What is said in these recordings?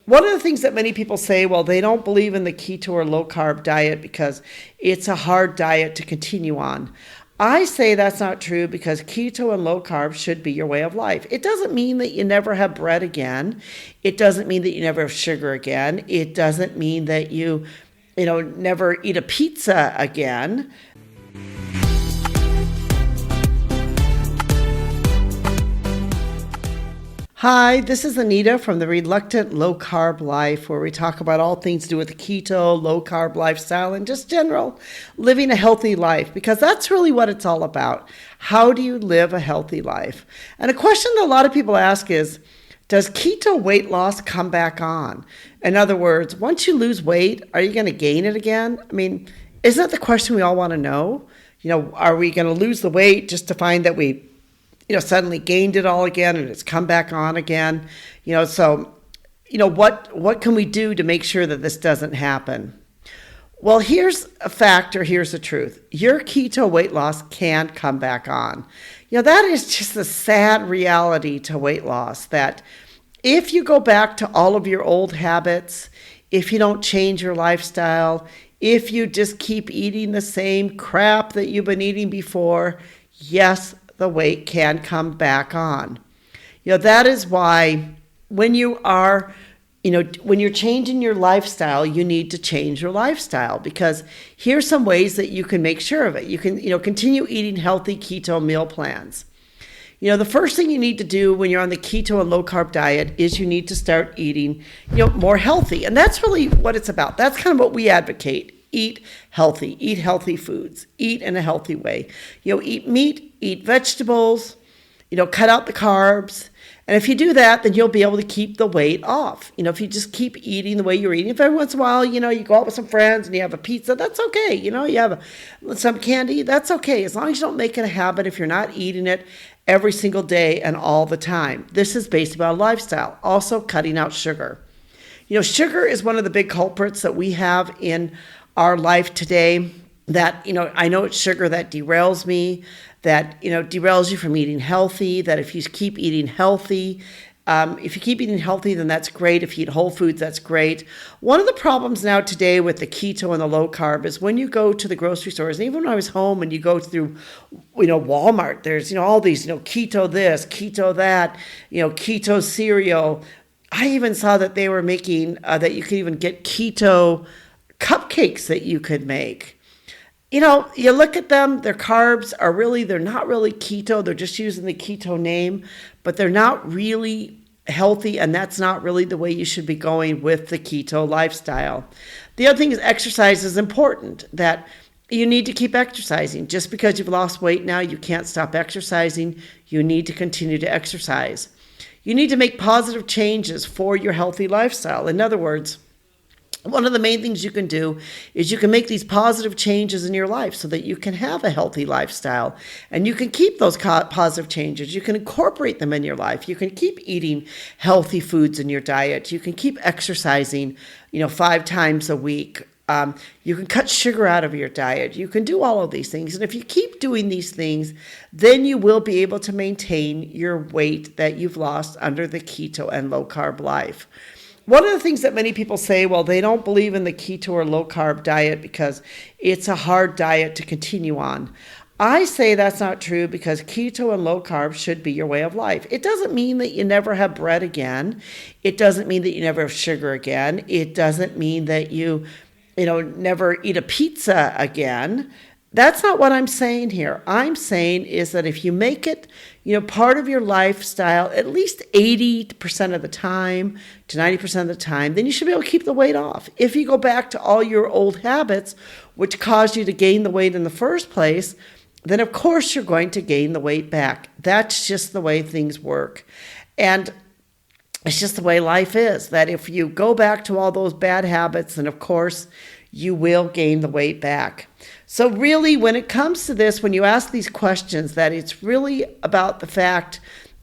One of the things that many people say, well, they don't believe in the keto or low carb diet because it's a hard diet to continue on. I say that's not true because keto and low carb should be your way of life. It doesn't mean that you never have bread again. It doesn't mean that you never have sugar again. It doesn't mean that you never eat a pizza again. Hi, this is Anita from the Reluctant Low Carb Life, where we talk about all things to do with the keto, low carb lifestyle, and just general living a healthy life, because that's really what it's all about. How do you live a healthy life? And a question that a lot of people ask is, does keto weight loss come back on? In other words, once you lose weight, are you going to gain it again? I mean, isn't that the question we all want to know? Are we going to lose the weight just to find that we suddenly gained it all again and it's come back on again? What can we do to make sure that this doesn't happen? Well, here's a fact, or here's the truth. Your keto weight loss can come back on. That is just a sad reality to weight loss, that if you go back to all of your old habits, if you don't change your lifestyle, if you just keep eating the same crap that you've been eating before, yes, the weight can come back on. That is why when you're changing your lifestyle, you need to change your lifestyle, because here's some ways that you can make sure of it. You can, continue eating healthy keto meal plans. The first thing you need to do when you're on the keto and low carb diet is you need to start eating, more healthy. And that's really what it's about. That's kind of what we advocate. Eat healthy foods, eat in a healthy way. Eat meat, eat vegetables, cut out the carbs. And if you do that, then you'll be able to keep the weight off. If you just keep eating the way you're eating, if every once in a while, you go out with some friends and you have a pizza, that's okay. You have some candy, that's okay. As long as you don't make it a habit, if you're not eating it every single day and all the time. This is based about a lifestyle. Also, cutting out sugar. Sugar is one of the big culprits that we have in our life today, that, I know it's sugar that derails me, that, derails you from eating healthy, that if you keep eating healthy, then that's great. If you eat whole foods, that's great. One of the problems now today with the keto and the low carb is when you go to the grocery stores, and even when I was home and you go through, Walmart, there's, all these, keto this, keto that, keto cereal. I even saw that they were making, that you could even get keto cupcakes that you could make. You look at them, their carbs they're not really keto. They're just using the keto name, but they're not really healthy. And that's not really the way you should be going with the keto lifestyle. The other thing is exercise is important, that you need to keep exercising. Just because you've lost weight now, you can't stop exercising. You need to continue to exercise. You need to make positive changes for your healthy lifestyle. In other words, one of the main things you can do is you can make these positive changes in your life so that you can have a healthy lifestyle, and you can keep those positive changes. You can incorporate them in your life. You can keep eating healthy foods in your diet. You can keep exercising, 5 times a week. You can cut sugar out of your diet. You can do all of these things. And if you keep doing these things, then you will be able to maintain your weight that you've lost under the keto and low carb life. One of the things that many people say, well, they don't believe in the keto or low carb diet because it's a hard diet to continue on. I say that's not true because keto and low carb should be your way of life. It doesn't mean that you never have bread again. It doesn't mean that you never have sugar again. It doesn't mean that you never eat a pizza again. That's not what I'm saying here. I'm saying is that if you make it, part of your lifestyle, at least 80% of the time to 90% of the time, then you should be able to keep the weight off. If you go back to all your old habits, which caused you to gain the weight in the first place, then of course you're going to gain the weight back. That's just the way things work. And it's just the way life is, that if you go back to all those bad habits, then of course you will gain the weight back. So really, when it comes to this, when you ask these questions, that it's really about the fact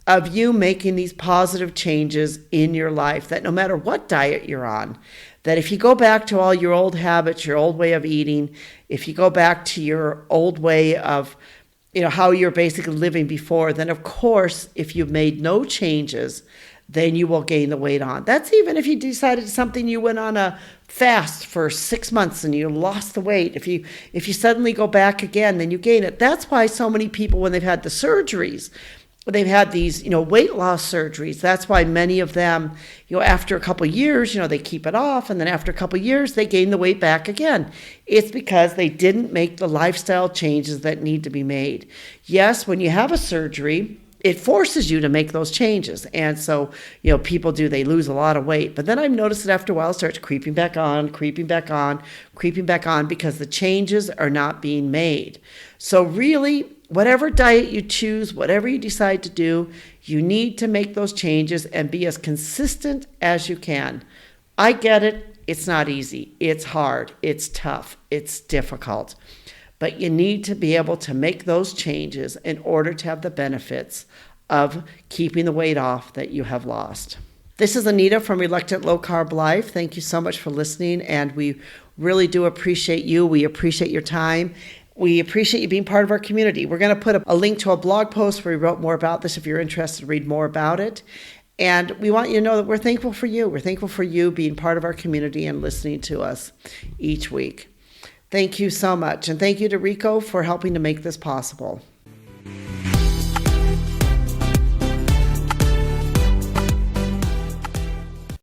of you making these positive changes in your life, that no matter what diet you're on, that if you go back to all your old habits, your old way of eating, if you go back to your old way of, how you're basically living before, then of course, if you've made no changes, then you will gain the weight on. That's even if you decided something, you went on a fast for 6 months and you lost the weight. If you suddenly go back again, then you gain it. That's why so many people, when they've had the surgeries, they've had these, weight loss surgeries. That's why many of them, after a couple of years, they keep it off. And then after a couple of years, they gain the weight back again. It's because they didn't make the lifestyle changes that need to be made. Yes, when you have a surgery, it forces you to make those changes. And so, people they lose a lot of weight. But then I've noticed that after a while, it starts creeping back on, because the changes are not being made. So really, whatever diet you choose, whatever you decide to do, you need to make those changes and be as consistent as you can. I get it. It's not easy. It's hard. It's tough. It's difficult. But you need to be able to make those changes in order to have the benefits of keeping the weight off that you have lost. This is Anita from Reluctant Low Carb Life. Thank you so much for listening, and we really do appreciate you. We appreciate your time. We appreciate you being part of our community. We're going to put a link to a blog post where we wrote more about this if you're interested to read more about it. And we want you to know that we're thankful for you. We're thankful for you being part of our community and listening to us each week. Thank you so much. And thank you to Rico for helping to make this possible.